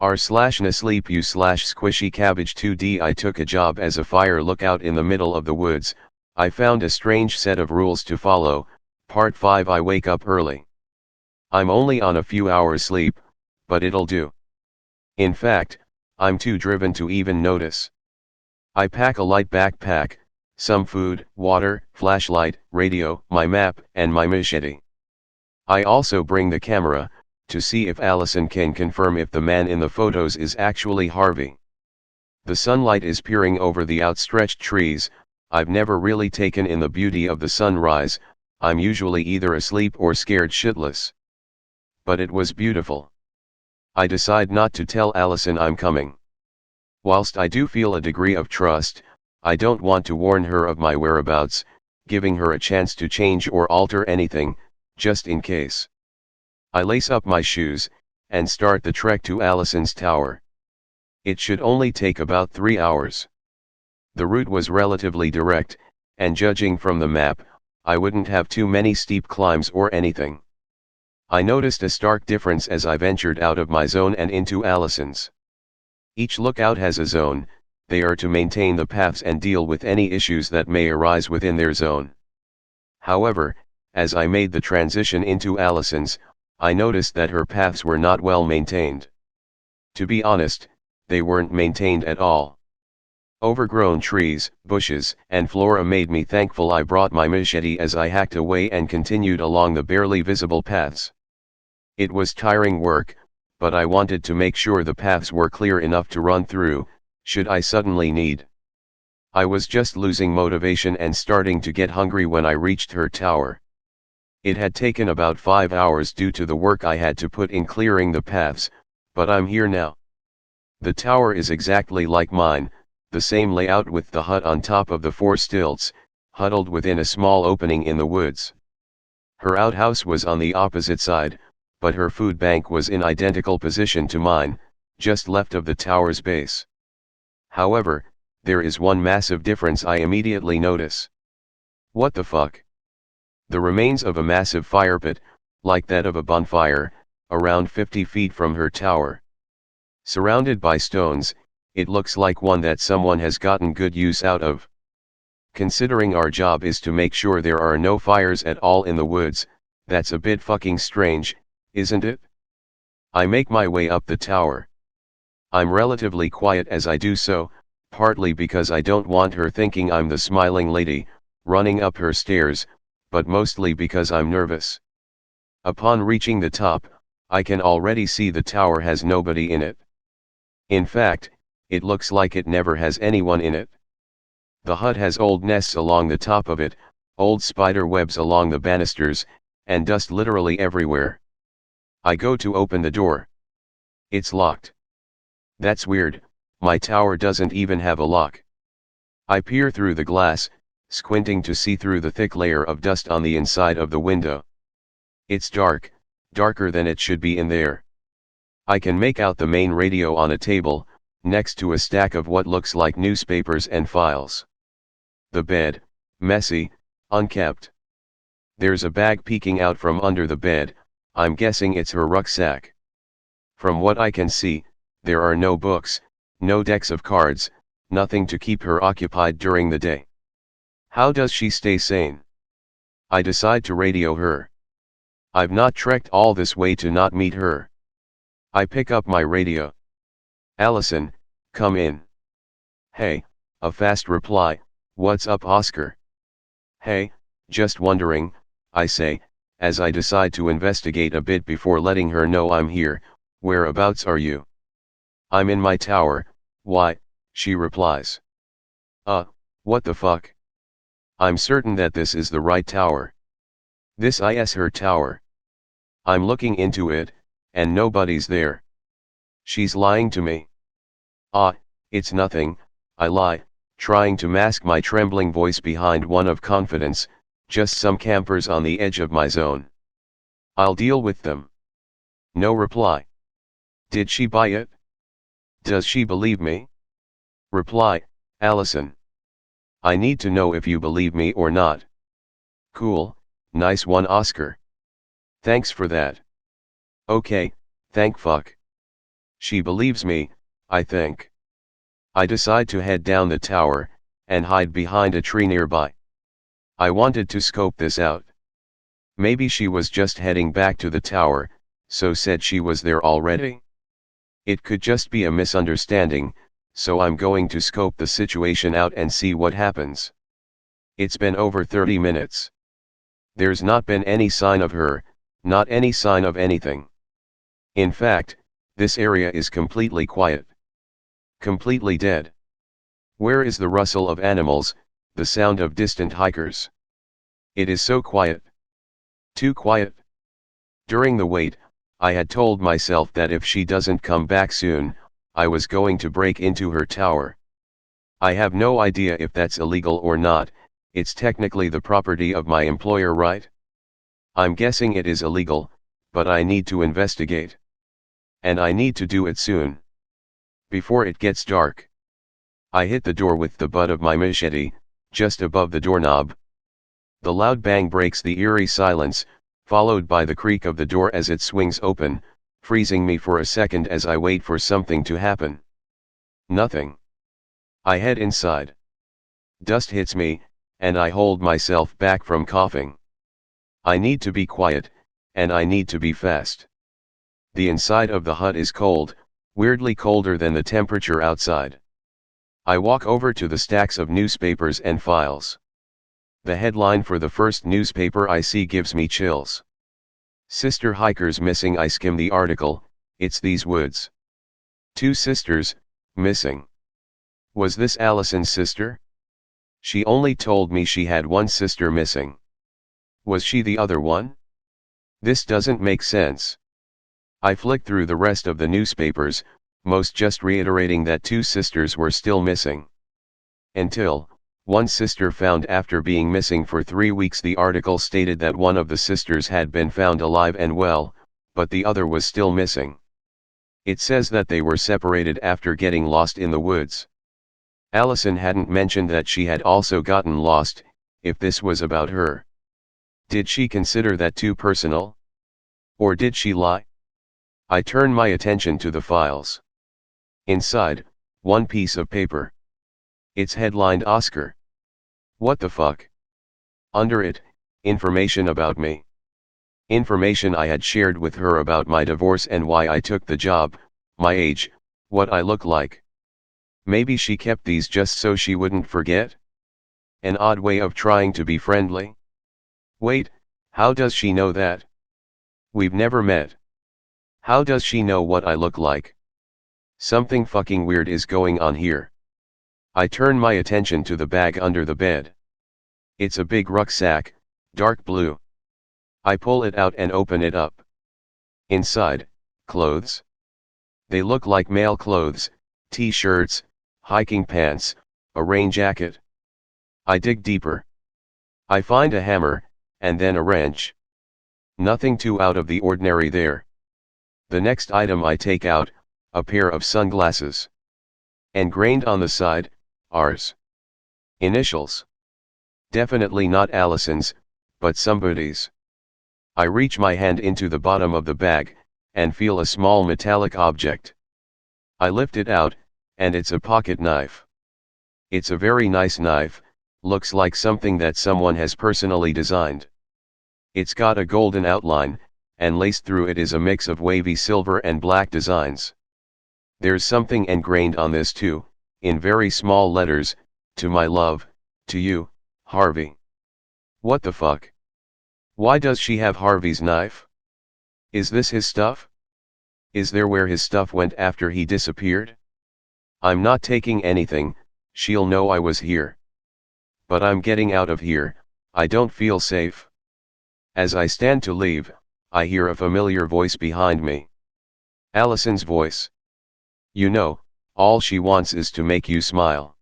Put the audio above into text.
r/nosleep u/squishy cabbage 2D. I took a job as a fire lookout in the middle of the woods. I found a strange set of rules to follow. Part 5. I wake up early. I'm only on a few hours sleep, but it'll do. In fact, I'm too driven to even notice. I pack a light backpack, some food, water, flashlight, radio, my map, and my machete. I also bring the camera, to see if Allison can confirm if the man in the photos is actually Harvey. The sunlight is peering over the outstretched trees. I've never really taken in the beauty of the sunrise. I'm usually either asleep or scared shitless. But it was beautiful. I decide not to tell Allison I'm coming. Whilst I do feel a degree of trust, I don't want to warn her of my whereabouts, giving her a chance to change or alter anything, just in case. I lace up my shoes, and start the trek to Allison's tower. It should only take about 3 hours. The route was relatively direct, and judging from the map, I wouldn't have too many steep climbs or anything. I noticed a stark difference as I ventured out of my zone and into Allison's. Each lookout has a zone. They are to maintain the paths and deal with any issues that may arise within their zone. However, as I made the transition into Allison's, I noticed that her paths were not well maintained. To be honest, they weren't maintained at all. Overgrown trees, bushes, and flora made me thankful I brought my machete as I hacked away and continued along the barely visible paths. It was tiring work, but I wanted to make sure the paths were clear enough to run through, should I suddenly need. I was just losing motivation and starting to get hungry when I reached her tower. It had taken about 5 hours due to the work I had to put in clearing the paths, but I'm here now. The tower is exactly like mine, the same layout with the hut on top of the 4 stilts, huddled within a small opening in the woods. Her outhouse was on the opposite side, but her food bank was in identical position to mine, just left of the tower's base. However, there is one massive difference I immediately notice. What the fuck? The remains of a massive fire pit, like that of a bonfire, around 50 feet from her tower. Surrounded by stones, it looks like one that someone has gotten good use out of. Considering our job is to make sure there are no fires at all in the woods, that's a bit fucking strange, isn't it? I make my way up the tower. I'm relatively quiet as I do so, partly because I don't want her thinking I'm the smiling lady, running up her stairs, but mostly because I'm nervous. Upon reaching the top, I can already see the tower has nobody in it. In fact, it looks like it never has anyone in it. The hut has old nests along the top of it, old spider webs along the banisters, and dust literally everywhere. I go to open the door. It's locked. That's weird, my tower doesn't even have a lock. I peer through the glass, squinting to see through the thick layer of dust on the inside of the window. It's dark, darker than it should be in there. I can make out the main radio on a table, next to a stack of what looks like newspapers and files. The bed, messy, unkept. There's a bag peeking out from under the bed. I'm guessing it's her rucksack. From what I can see, there are no books, no decks of cards, nothing to keep her occupied during the day. How does she stay sane? I decide to radio her. I've not trekked all this way to not meet her. I pick up my radio. Allison, come in. Hey, a fast reply, what's up Oscar? Hey, just wondering, I say, as I decide to investigate a bit before letting her know I'm here. Whereabouts are you? I'm in my tower. Why? She replies. What the fuck? I'm certain that this is the right tower. This is her tower. I'm looking into it, and nobody's there. She's lying to me. It's nothing, I lie, trying to mask my trembling voice behind one of confidence, just some campers on the edge of my zone. I'll deal with them. No reply. Did she buy it? Does she believe me? Reply, Allison. I need to know if you believe me or not. Cool, nice one Oscar. Thanks for that. Okay, thank fuck. She believes me, I think. I decide to head down the tower, and hide behind a tree nearby. I wanted to scope this out. Maybe she was just heading back to the tower, so said she was there already. It could just be a misunderstanding, so I'm going to scope the situation out and see what happens. It's been over 30 minutes. There's not been any sign of her, not any sign of anything. In fact, this area is completely quiet. Completely dead. Where is the rustle of animals, the sound of distant hikers? It is so quiet. Too quiet. During the wait, I had told myself that if she doesn't come back soon, I was going to break into her tower. I have no idea if that's illegal or not. It's technically the property of my employer, right? I'm guessing it is illegal, but I need to investigate. And I need to do it soon. Before it gets dark. I hit the door with the butt of my machete, just above the doorknob. The loud bang breaks the eerie silence, followed by the creak of the door as it swings open, freezing me for a second as I wait for something to happen. Nothing. I head inside. Dust hits me, and I hold myself back from coughing. I need to be quiet, and I need to be fast. The inside of the hut is cold, weirdly colder than the temperature outside. I walk over to the stacks of newspapers and files. The headline for the first newspaper I see gives me chills. Sister hikers missing. I skim the article. It's these woods. 2 sisters, missing. Was this Allison's sister? She only told me she had one sister missing. Was she the other one? This doesn't make sense. I flick through the rest of the newspapers, most just reiterating that 2 sisters were still missing. Until, one sister found after being missing for 3 weeks. The article stated that one of the sisters had been found alive and well, but the other was still missing. It says that they were separated after getting lost in the woods. Allison hadn't mentioned that she had also gotten lost, if this was about her. Did she consider that too personal? Or did she lie? I turn my attention to the files. Inside, one piece of paper. It's headlined Oscar. What the fuck? Under it, information about me. Information I had shared with her about my divorce and why I took the job, my age, what I look like. Maybe she kept these just so she wouldn't forget? An odd way of trying to be friendly? Wait, how does she know that? We've never met. How does she know what I look like? Something fucking weird is going on here. I turn my attention to the bag under the bed. It's a big rucksack, dark blue. I pull it out and open it up. Inside, clothes. They look like male clothes, t-shirts, hiking pants, a rain jacket. I dig deeper. I find a hammer, and then a wrench. Nothing too out of the ordinary there. The next item I take out, a pair of sunglasses. Engrained on the side, ours. Initials. Definitely not Allison's, but somebody's. I reach my hand into the bottom of the bag, and feel a small metallic object. I lift it out, and it's a pocket knife. It's a very nice knife, looks like something that someone has personally designed. It's got a golden outline, and laced through it is a mix of wavy silver and black designs. There's something engrained on this too, in very small letters, to my love, to you, Harvey. What the fuck? Why does she have Harvey's knife? Is this his stuff? Is there where his stuff went after he disappeared? I'm not taking anything, she'll know I was here. But I'm getting out of here, I don't feel safe. As I stand to leave, I hear a familiar voice behind me. Allison's voice. You know, all she wants is to make you smile.